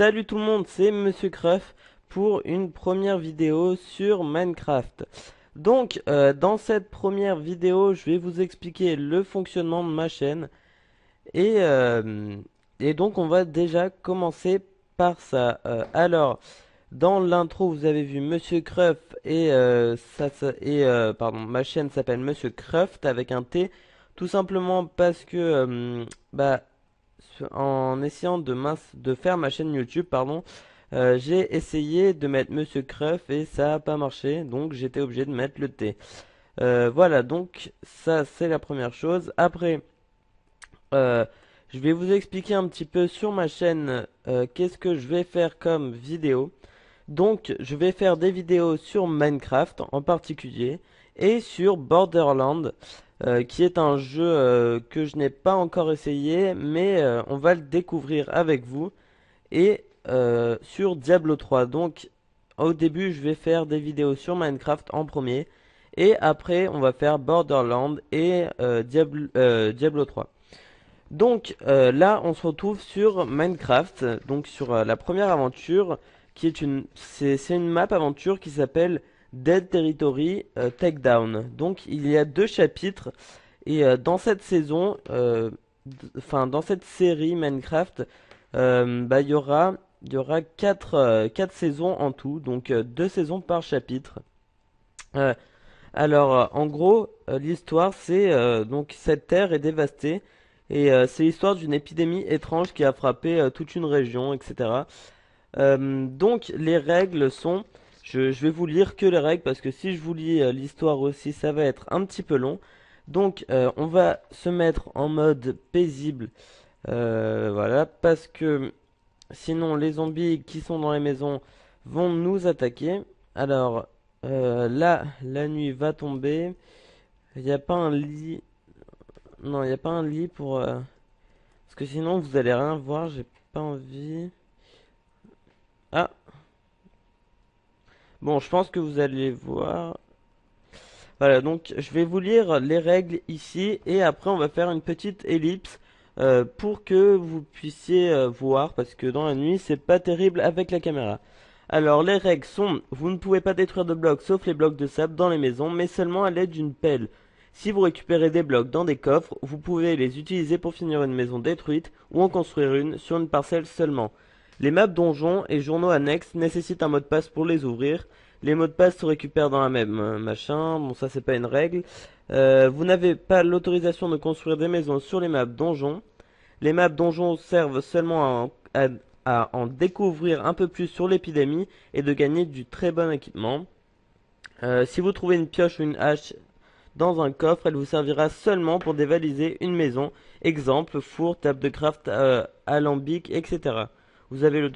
Salut tout le monde, c'est Monsieur Cruff pour une première vidéo sur Minecraft. Dans cette première vidéo, je vais vous expliquer le fonctionnement de ma chaîne et, euh, et donc on va déjà commencer par ça. Dans l'intro, vous avez vu Monsieur Cruff pardon, ma chaîne s'appelle Monsieur Cruft avec un T, tout simplement parce que en essayant de faire ma chaîne YouTube, pardon, j'ai essayé de mettre Monsieur Cruff et ça n'a pas marché, donc j'étais obligé de mettre le T. Voilà, donc ça c'est la première chose. Après, euh, je vais vous expliquer un petit peu sur ma chaîne qu'est-ce que je vais faire comme vidéo. Donc, je vais faire des vidéos sur Minecraft en particulier et sur Borderlands, qui est un jeu que je n'ai pas encore essayé, mais on va le découvrir avec vous, et sur Diablo 3. Donc, au début, je vais faire des vidéos sur Minecraft en premier, et après, on va faire Borderlands et Diablo 3. Donc là, on se retrouve sur Minecraft, donc sur la première aventure, qui est c'est une map aventure qui s'appelle Dead Territory Takedown. Donc il y a deux chapitres et dans cette saison, dans cette série Minecraft, il y aura quatre saisons en tout, donc deux saisons par chapitre. Euh, en gros, l'histoire, c'est donc cette terre est dévastée et c'est l'histoire d'une épidémie étrange qui a frappé toute une région, etc. Donc, les règles sont, je vais vous lire que les règles parce que si je vous lis l'histoire aussi, ça va être un petit peu long. Donc, on va se mettre en mode paisible, voilà, parce que sinon les zombies qui sont dans les maisons vont nous attaquer. Alors, là, la nuit va tomber. Il n'y a pas un lit. Non, il n'y a pas un lit pour. Parce que sinon, vous allez rien voir. J'ai pas envie. Ah, bon, je pense que vous allez voir. Voilà, donc je vais vous lire les règles ici. Et après, on va faire une petite ellipse pour que vous puissiez voir. Parce que dans la nuit, c'est pas terrible avec la caméra. Alors, les règles sont, vous ne pouvez pas détruire de blocs sauf les blocs de sable dans les maisons, mais seulement à l'aide d'une pelle. Si vous récupérez des blocs dans des coffres, vous pouvez les utiliser pour finir une maison détruite ou en construire une sur une parcelle seulement. Les maps donjons et journaux annexes nécessitent un mot de passe pour les ouvrir. Les mots de passe se récupèrent dans la même machin, bon ça c'est pas une règle. Vous n'avez pas l'autorisation de construire des maisons sur les maps donjons. Les maps donjons servent seulement à en découvrir un peu plus sur l'épidémie et de gagner du très bon équipement. Si vous trouvez une pioche ou une hache dans un coffre, elle vous servira seulement pour dévaliser une maison. Exemple, four, table de craft, alambic, etc. Vous avez le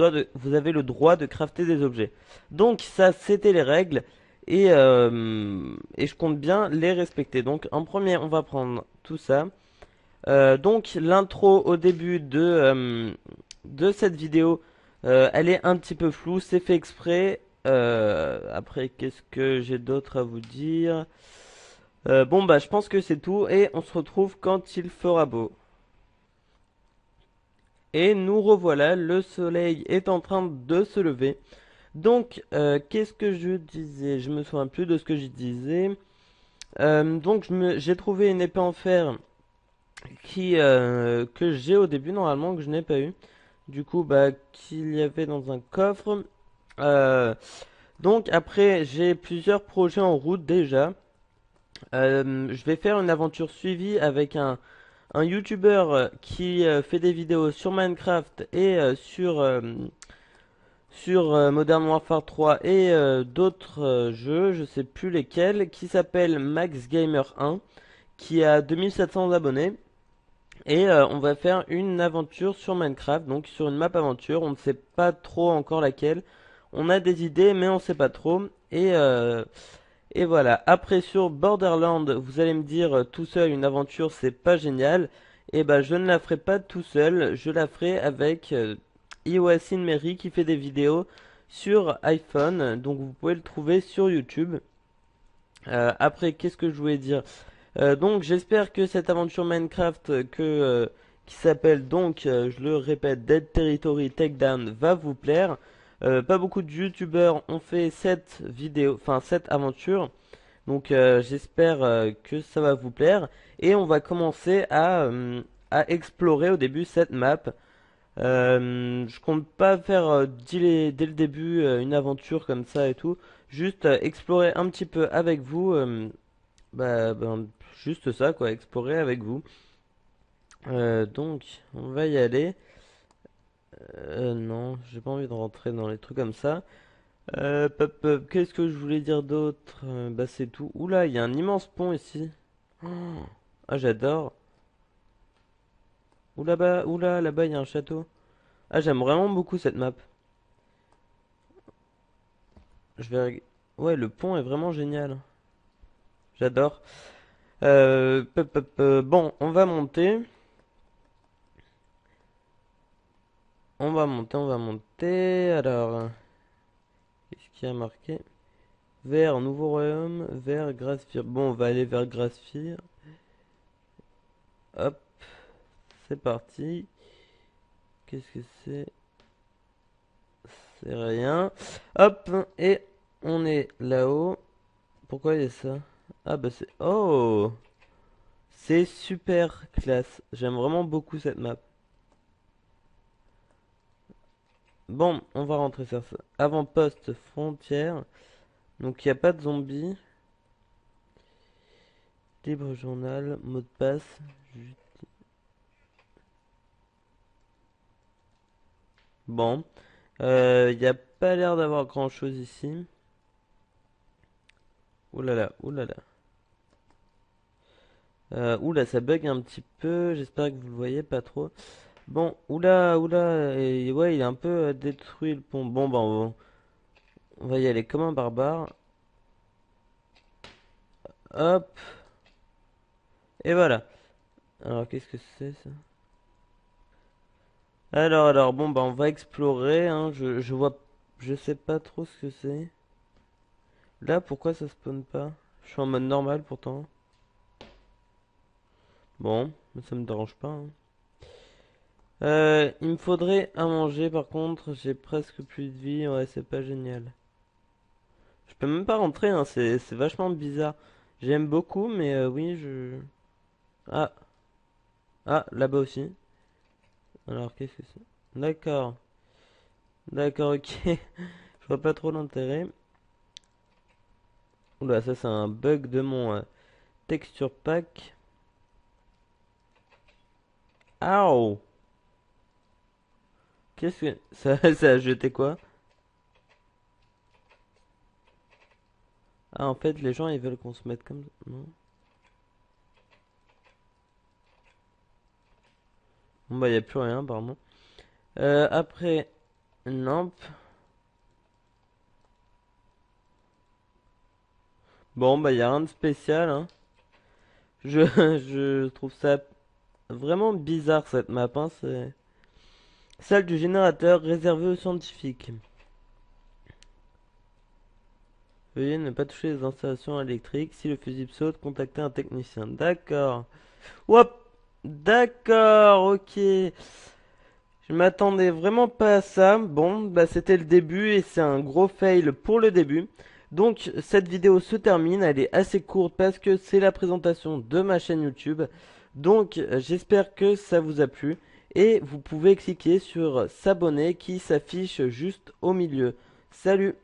droit de crafter des objets. Donc ça, c'était les règles et je compte bien les respecter. Donc en premier, on va prendre tout ça. Donc l'intro au début de cette vidéo, elle est un petit peu floue, c'est fait exprès. Après, qu'est-ce que j'ai d'autre à vous dire? Bon bah je pense que c'est tout et on se retrouve quand il fera beau. Et nous revoilà, le soleil est en train de se lever. Donc qu'est-ce que je disais? Je me souviens plus de ce que je disais. J'ai trouvé une épée en fer que j'ai au début normalement que je n'ai pas eu. Du coup bah qu'il y avait dans un coffre. Euh, donc après j'ai plusieurs projets en route déjà. Je vais faire une aventure suivie avec un YouTuber qui fait des vidéos sur Minecraft et sur Modern Warfare 3 et d'autres jeux, je sais plus lesquels, qui s'appelle Max Gamer 1, qui a 2700 abonnés. Et on va faire une aventure sur Minecraft, donc sur une map aventure, on ne sait pas trop encore laquelle. On a des idées, mais on sait pas trop. Et voilà, après sur Borderland, vous allez me dire tout seul une aventure c'est pas génial. Et bah je ne la ferai pas tout seul, je la ferai avec Iwasin Mary qui fait des vidéos sur iPhone, donc vous pouvez le trouver sur YouTube. Après, qu'est-ce que je voulais dire? Donc j'espère que cette aventure Minecraft qui s'appelle donc, je le répète, Dead Territory Takedown va vous plaire. Pas beaucoup de youtubeurs ont fait cette vidéo, enfin cette aventure. Donc j'espère que ça va vous plaire. Et on va commencer à explorer au début cette map. Je compte pas faire dès le début une aventure comme ça et tout. Juste explorer un petit peu avec vous. Juste ça quoi, explorer avec vous. Donc on va y aller. Non, j'ai pas envie de rentrer dans les trucs comme ça. Qu'est-ce que je voulais dire d'autre? Bah c'est tout. Oula, il y a un immense pont ici. Oh, ah j'adore. Oula, là-bas il y a un château. Ah j'aime vraiment beaucoup cette map. Je vais... Ouais, le pont est vraiment génial. J'adore. Bon, on va monter. On va monter. Alors, qu'est-ce qu'il y a marqué? Vers Nouveau Royaume, vers Grassphere. Bon, on va aller vers Grassphere. Hop, c'est parti. Qu'est-ce que c'est? C'est rien. Hop, et on est là-haut. Pourquoi il y a ça? Ah bah c'est... Oh! C'est super classe. J'aime vraiment beaucoup cette map. Bon, on va rentrer sur ça. Avant-poste frontière. Donc il n'y a pas de zombies. Libre journal, mot de passe. Bon. Il n'y a pas l'air d'avoir grand-chose ici. Ouh là là, ouh là là. Oula, ça bug un petit peu. J'espère que vous le voyez pas trop. Bon, oula, et ouais, il est un peu détruit le pont. Bon, bah, on va y aller comme un barbare. Hop, et voilà. Alors, qu'est-ce que c'est ça? Alors, bon, bah, on va explorer. Hein. Je sais pas trop ce que c'est. Là, pourquoi ça spawn pas? Je suis en mode normal pourtant. Bon, mais ça me dérange pas. Hein. Il me faudrait à manger par contre. J'ai presque plus de vie. Ouais, c'est pas génial. Je peux même pas rentrer, hein, c'est vachement bizarre. J'aime beaucoup, mais oui, je... Ah, là-bas aussi. Alors, qu'est-ce que c'est? D'accord, d'accord, ok. Je vois pas trop l'intérêt. Oula, ça c'est un bug de mon texture pack. Ow! Qu'est-ce que... Ça a jeté quoi? Ah, en fait, les gens, ils veulent qu'on se mette comme... Non? Bon, bah, y a plus rien, pardon. Après... Non. Bon, bah, y a rien de spécial, hein. Je, je trouve ça vraiment bizarre, cette map, hein. C'est... Salle du générateur réservée aux scientifiques. Veuillez ne pas toucher les installations électriques. Si le fusible saute, contactez un technicien. D'accord. Hop. D'accord, ok. Je m'attendais vraiment pas à ça. Bon, bah c'était le début et c'est un gros fail pour le début. Donc cette vidéo se termine, elle est assez courte parce que c'est la présentation de ma chaîne YouTube. Donc j'espère que ça vous a plu et vous pouvez cliquer sur s'abonner qui s'affiche juste au milieu. Salut!